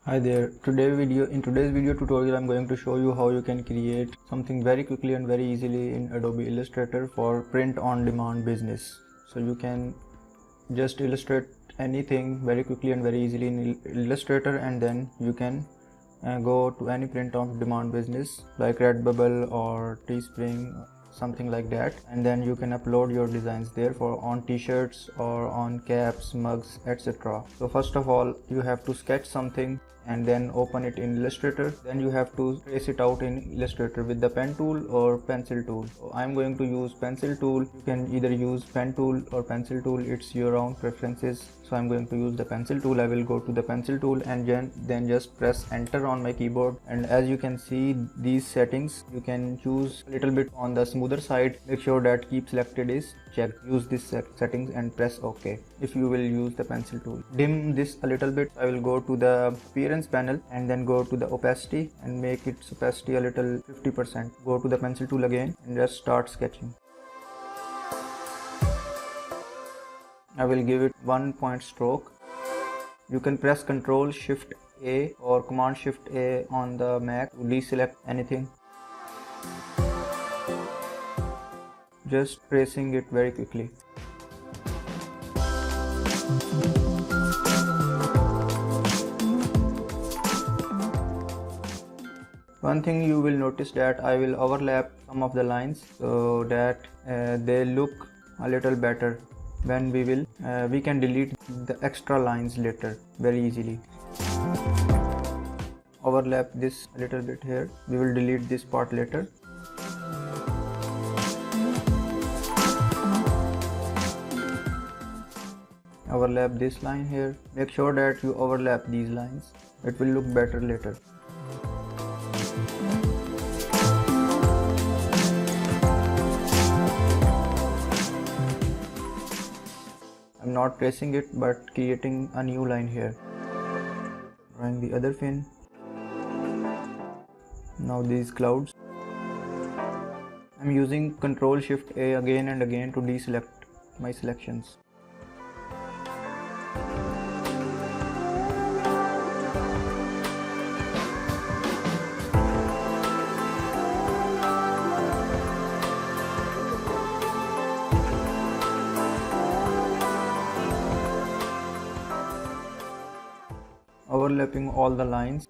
Hi there. In today's video tutorial I'm going to show you how you can create something very quickly and very easily in Adobe Illustrator for print on demand business. So you can just illustrate anything very quickly and very easily in Illustrator, and then you can go to any print on demand business like Redbubble or Teespring, something like that, and then you can upload your designs there for on t-shirts or on caps, mugs, etc. So first of all you have to sketch something and then open it in Illustrator. Then you have to trace it out in Illustrator with the pen tool or pencil tool. So I'm going to use pencil tool. You can either use pen tool or pencil tool, it's your own preferences. So I'm going to use the pencil tool. I will go to the pencil tool and then just press enter on my keyboard, and as you can see these settings, you can choose a little bit on the smoother side. Make sure that keep selected is checked. Use this settings and press OK if you will use the pencil tool. Dim this a little bit. I will go to the appearance panel and then go to the opacity and make its opacity a little 50%. Go to the pencil tool again and just start sketching. I will give it 1 point stroke. You can press Ctrl Shift A or Command Shift A on the Mac to deselect anything. Just tracing it very quickly. One thing you will notice that I will overlap some of the lines so that they look a little better. When we can delete the extra lines later very easily. Overlap this a little bit here. We will delete this part later. Overlap this line here. Make sure that you overlap these lines. It will look better later. I'm not tracing it but creating a new line here. Drawing the other fin. Now these clouds. I'm using Ctrl Shift A again and again to deselect my selections. Overlapping all the lines.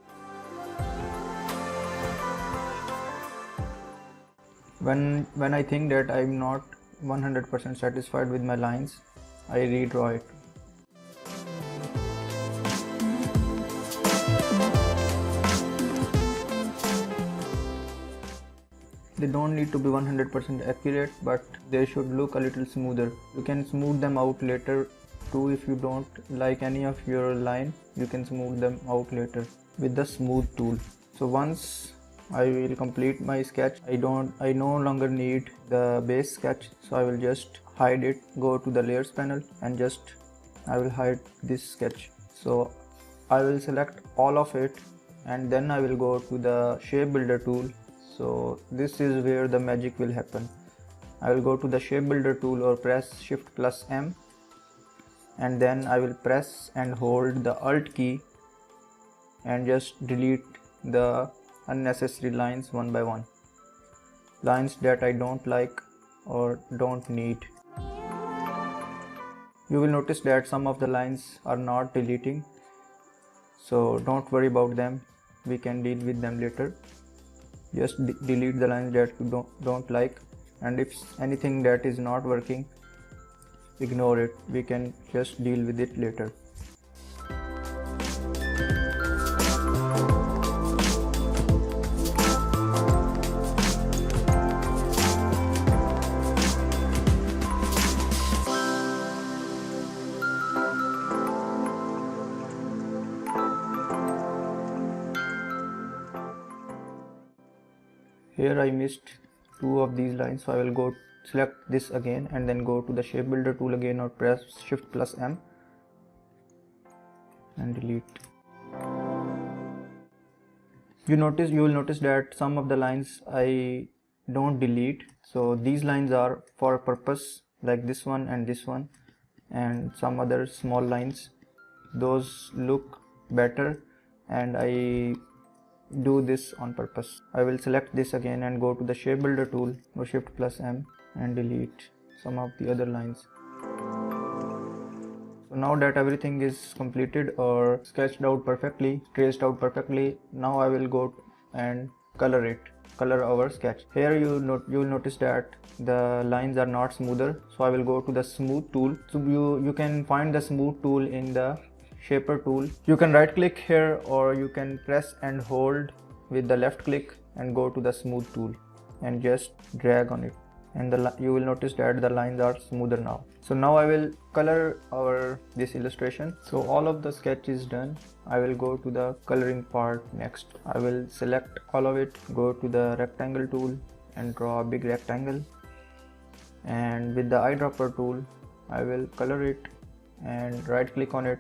When I think that I'm not 100% satisfied with my lines, I redraw it. They don't need to be 100% accurate, but they should look a little smoother. You can smooth them out later too. If you don't like any of your line, you can smooth them out later with the smooth tool. So once I will complete my sketch, I no longer need the base sketch, so I will just hide it. Go to the layers panel and I will hide this sketch. So I will select all of it and then I will go to the shape builder tool. So this is where the magic will happen. I will go to the shape builder tool or press Shift plus M, and then I will press and hold the Alt key and just delete the unnecessary lines one by one. Lines that I don't like or don't need. You will notice that some of the lines are not deleting, so don't worry about them. We can deal with them later. Just delete the lines that you don't like, and if anything that is not working, ignore it. We can just deal with it later. Here I missed two of these lines, so I will select this again and then go to the shape builder tool again or press Shift plus M and delete. You will notice that some of the lines I don't delete. So these lines are for a purpose, like this one and this one, and some other small lines. Those look better and I do this on purpose. I will select this again and go to the shape builder tool, go shift plus M and delete some of the other lines. So now that everything is completed or sketched out perfectly, traced out perfectly, now I will go and color our sketch. Here you will notice that the lines are not smoother, so I will go to the smooth tool. So you can find the smooth tool in the shaper tool. You can right click here, or you can press and hold with the left click and go to the smooth tool and just drag on it, and you will notice that the lines are smoother now. So now I will color this illustration. So all of the sketch is done. I will go to the coloring part next. I will select all of it, go to the rectangle tool and draw a big rectangle, and with the eyedropper tool I will color it and right click on it,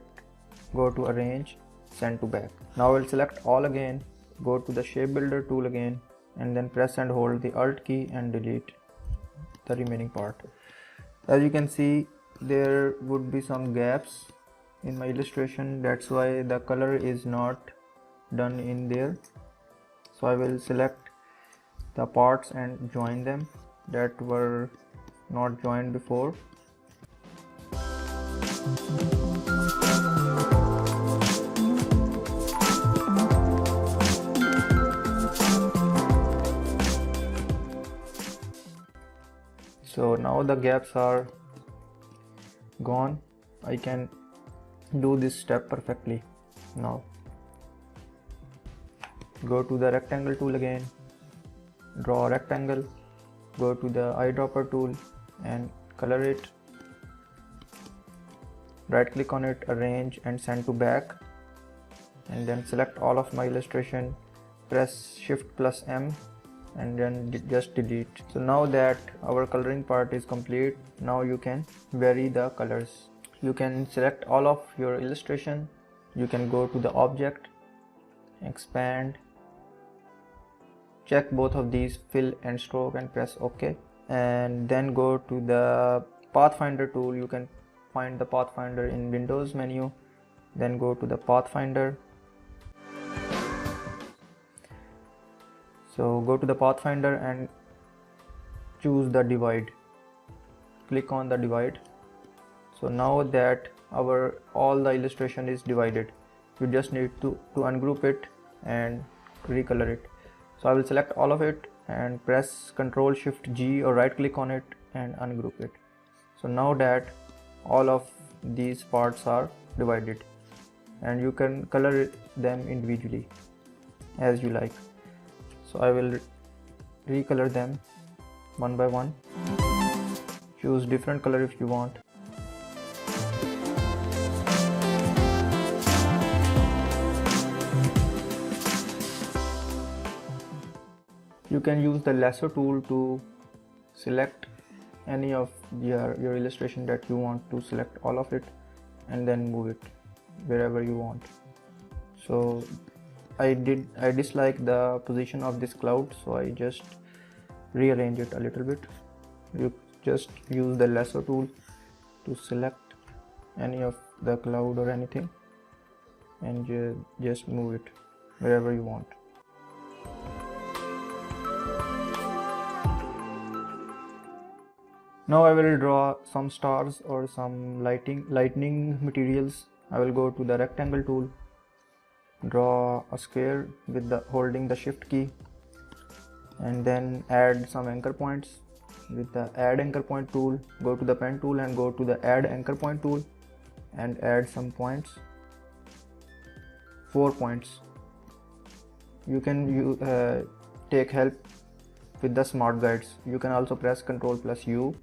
go to arrange, send to back. Now I will select all again, go to the shape builder tool again, and then press and hold the alt key and delete the remaining part. As you can see, there would be some gaps in my illustration, that's why the color is not done in there. So I will select the parts and join them that were not joined before. So now the gaps are gone. I can do this step perfectly. Now go to the rectangle tool again, draw a rectangle, go to the eyedropper tool and color it, right click on it, arrange and send to back, and then select all of my illustration, press shift plus M and then just delete. So now that our coloring part is complete, now you can vary the colors. You can select all of your illustration, you can go to the object, expand, check both of these, fill and stroke, and press OK, and then go to the pathfinder tool. You can find the pathfinder in Windows menu, then go to the pathfinder. So go to the pathfinder and choose the divide, click on the divide. So now that all the illustration is divided, you just need to ungroup it and recolor it. So I will select all of it and press Ctrl Shift G or right click on it and ungroup it. So now that all of these parts are divided, and you can color them individually as you like. So I will recolor them one by one. Choose different color if you want. You can use the lasso tool to select any of your illustration that you want to select all of it and then move it wherever you want. So I dislike the position of this cloud, so I just rearrange it a little bit. You just use the lasso tool to select any of the cloud or anything and just move it wherever you want. Now I will draw some stars or some lightning materials. I will go to the rectangle tool, draw a square with holding the shift key, and then add some anchor points with the add anchor point tool. Go to the pen tool and go to the add anchor point tool and add some points, 4 points. You can take help with the smart guides. You can also press Ctrl plus U.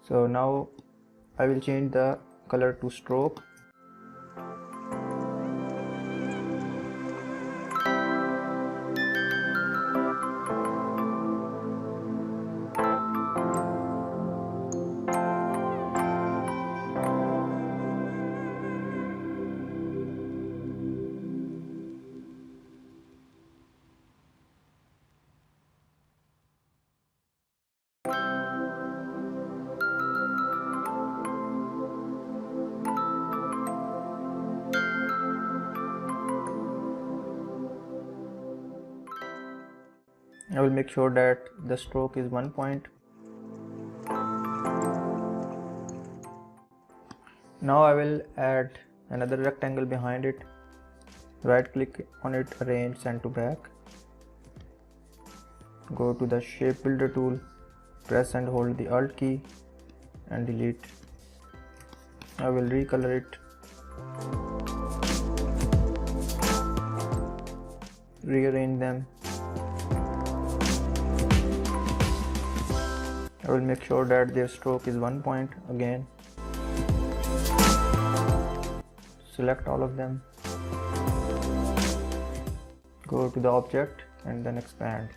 So now I will change the color to stroke. I will make sure that the stroke is 1 point. Now I will add another rectangle behind it. Right click on it, arrange send to back. Go to the shape builder tool, press and hold the alt key and delete. I will recolor it. Rearrange them. I will make sure that their stroke is 1 point again. Select all of them. Go to the object and then expand.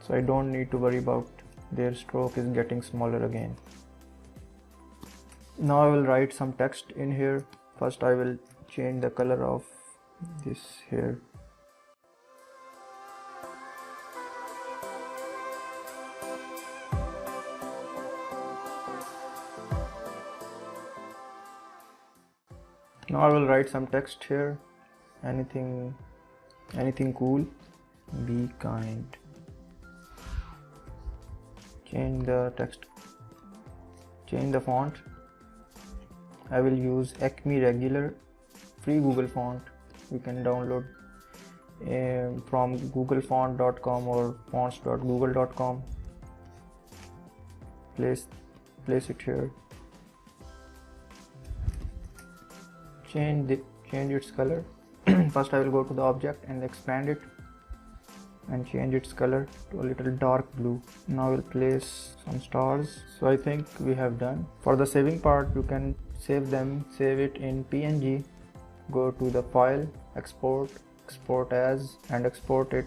So I don't need to worry about their stroke is getting smaller again. Now I will write some text in here. First I will change the color of this here. Now I will write some text here. Anything cool. Be kind. Change the text. Change the font. I will use Acme Regular, free Google font. You can download from googlefont.com or fonts.google.com. Place it here. Change its color. First I will go to the object and expand it and change its color to a little dark blue. Now we'll place some stars. So I think we have done. For the saving part, you can save it in PNG. Go to the file, export as, and export it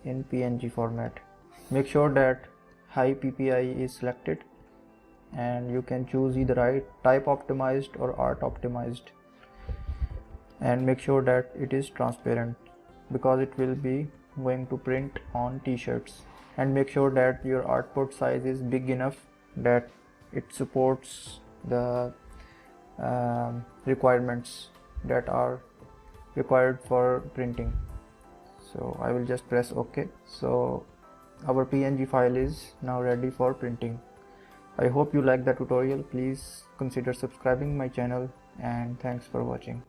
in PNG format. Make sure that high PPI is selected and you can choose either type optimized or art optimized, and make sure that it is transparent because it will be going to print on t-shirts. And make sure that your output size is big enough that it supports the requirements that are required for printing. So I will just press OK. So our PNG file is now ready for printing. I hope you like the tutorial. Please consider subscribing my channel and thanks for watching.